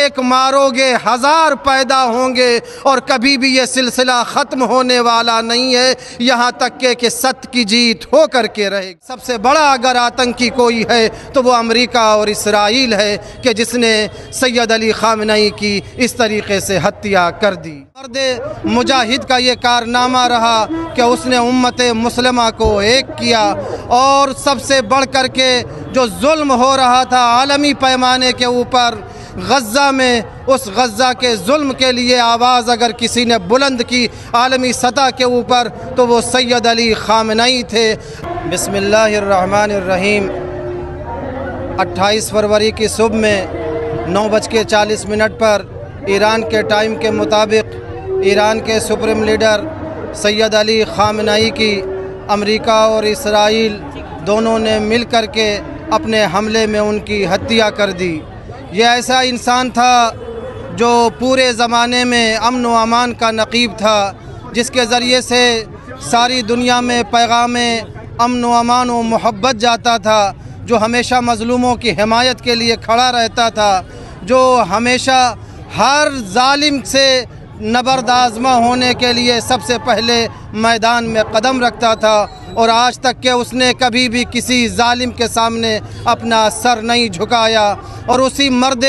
ایک مارو گے ہزار پیدا ہوں گے اور کبھی بھی یہ سلسلہ ختم ہونے والا نہیں ہے یہاں تک کہ ست کی جیت ہو کر کے رہے گی۔ سب سے بڑا اگر آتنکی کوئی ہے تو وہ امریکہ اور اسرائیل ہے کہ جس نے سید علی خامنئی کی اس طریقے سے ہتیا کر دی۔ مرد مجاہد کا یہ کارنامہ رہا کہ اس نے امت مسلمہ کو ایک کیا، اور سب سے بڑھ کر کے جو ظلم ہو رہا تھا عالمی پیمانے کے اوپر غزہ میں، اس غزہ کے ظلم کے لیے آواز اگر کسی نے بلند کی عالمی سطح کے اوپر تو وہ سید علی خامنئی تھے۔ بسم اللہ الرحمن الرحیم۔ 28 فروری کی صبح میں 9:40 پر ایران کے ٹائم کے مطابق ایران کے سپریم لیڈر سید علی خامنئی کی امریکہ اور اسرائیل دونوں نے مل کر کے اپنے حملے میں ان کی ہتیا کر دی۔ یہ ایسا انسان تھا جو پورے زمانے میں امن و امان کا نقیب تھا، جس کے ذریعے سے ساری دنیا میں پیغام امن و امان و محبت جاتا تھا، جو ہمیشہ مظلوموں کی حمایت کے لیے کھڑا رہتا تھا، جو ہمیشہ ہر ظالم سے نبرد آزما ہونے کے لیے سب سے پہلے میدان میں قدم رکھتا تھا، اور آج تک کہ اس نے کبھی بھی کسی ظالم کے سامنے اپنا سر نہیں جھکایا۔ اور اسی مرد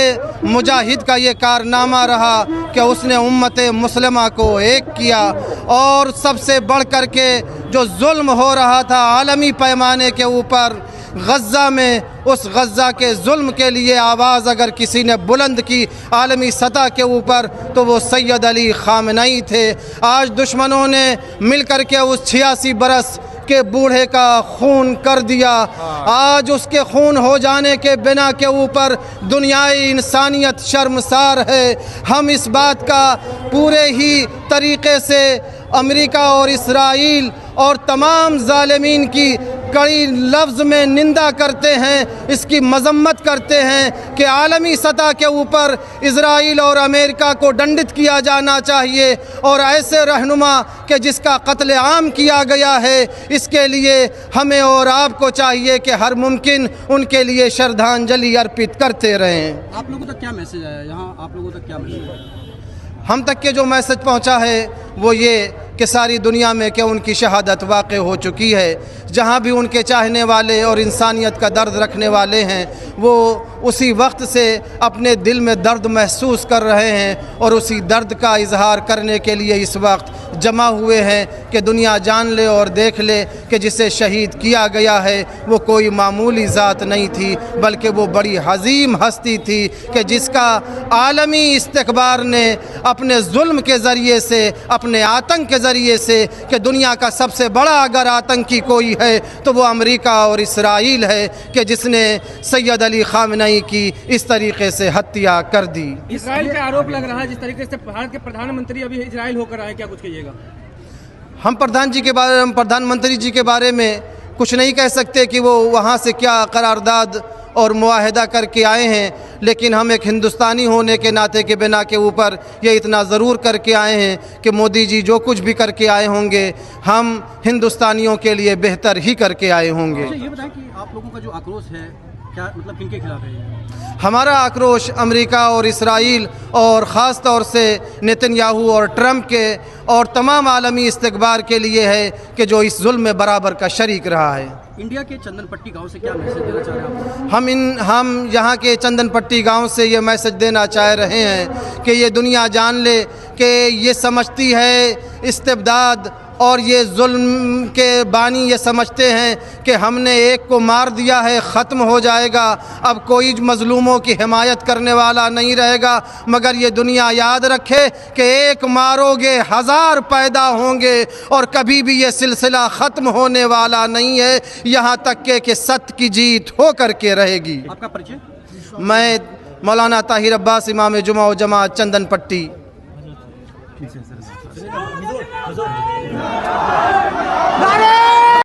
مجاہد کا یہ کارنامہ رہا کہ اس نے امت مسلمہ کو ایک کیا، اور سب سے بڑھ کر کے جو ظلم ہو رہا تھا عالمی پیمانے کے اوپر غزہ میں، اس غزہ کے ظلم کے لیے آواز اگر کسی نے بلند کی عالمی سطح کے اوپر تو وہ سید علی خامنئی تھے۔ آج دشمنوں نے مل کر کے اس 86 برس کے بوڑھے کا خون کر دیا۔ آج اس کے خون ہو جانے کے بنا کے اوپر دنیائے انسانیت شرمسار ہے۔ ہم اس بات کا پورے ہی طریقے سے امریکہ اور اسرائیل اور تمام ظالمین کی کڑی لفظ میں نندا کرتے ہیں، اس کی مذمت کرتے ہیں کہ عالمی سطح کے اوپر اسرائیل اور امریکہ کو ڈنڈت کیا جانا چاہیے، اور ایسے رہنما کہ جس کا قتل عام کیا گیا ہے، اس کے لیے ہمیں اور آپ کو چاہیے کہ ہر ممکن ان کے لیے شردھانجلی ارپت کرتے رہیں۔ آپ لوگوں تک کیا میسج آیا یہاں؟ آپ لوگوں تک کیا میسج آیا؟ ہم تک کے جو میسج پہنچا ہے وہ یہ کہ ساری دنیا میں کہ ان کی شہادت واقع ہو چکی ہے۔ جہاں بھی ان کے چاہنے والے اور انسانیت کا درد رکھنے والے ہیں وہ اسی وقت سے اپنے دل میں درد محسوس کر رہے ہیں، اور اسی درد کا اظہار کرنے کے لیے اس وقت جمع ہوئے ہیں کہ دنیا جان لے اور دیکھ لے کہ جسے شہید کیا گیا ہے وہ کوئی معمولی ذات نہیں تھی، بلکہ وہ بڑی عظیم ہستی تھی کہ جس کا عالمی استکبار نے اپنے ظلم کے ذریعے سے، اپنے آتنک کے ذریعے سے، کہ دنیا کا سب سے بڑا اگر آتنکی کوئی ہے تو وہ امریکہ اور اسرائیل ہے کہ جس نے سید علی خامنئی کی اس طریقے سے ہتیا کر دی۔ اسرائیل کا آروپ لگ رہا ہے جس طریقے سے بھارت کے پردھان منتری ابھی اسرائیل ہو کر آئے، کیا کچھ کہیے گا؟ ہم پردھان منتری جی کے بارے میں کچھ نہیں کہہ سکتے کہ وہ وہاں سے کیا قرارداد اور معاہدہ کر کے آئے ہیں، لیکن ہم ایک ہندوستانی ہونے کے ناطے کے بنا کے اوپر یہ اتنا ضرور کر کے آئے ہیں کہ مودی جی جو کچھ بھی کر کے آئے ہوں گے ہم ہندوستانیوں کے لیے بہتر ہی کر کے آئے ہوں گے۔ یہ بتائیں کہ آپ لوگوں کا جو آکروش ہے کیا مطلب کن کے خلاف ہے؟ ہمارا آکروش امریکہ اور اسرائیل اور خاص طور سے نیتن یاہو اور ٹرمپ کے اور تمام عالمی استکبار کے لیے ہے کہ جو اس ظلم میں برابر کا شریک رہا ہے۔ انڈیا کے چندن پٹی گاؤں سے کیا میسج دینا چاہ رہے ہیں؟ ہم یہاں کے چندن پٹی گاؤں سے یہ میسج دینا چاہ رہے ہیں کہ یہ دنیا جان لے کہ یہ سمجھتی ہے استبداد اور یہ ظلم کے بانی یہ سمجھتے ہیں کہ ہم نے ایک کو مار دیا ہے ختم ہو جائے گا، اب کوئی مظلوموں کی حمایت کرنے والا نہیں رہے گا، مگر یہ دنیا یاد رکھے کہ ایک مارو گے ہزار پیدا ہوں گے اور کبھی بھی یہ سلسلہ ختم ہونے والا نہیں ہے یہاں تک کہ ست کی جیت ہو کر کے رہے گی۔ آپ کا پریچے؟ میں مولانا طاہر عباس امام جمعہ و جماعت چندن پٹی۔ نعرے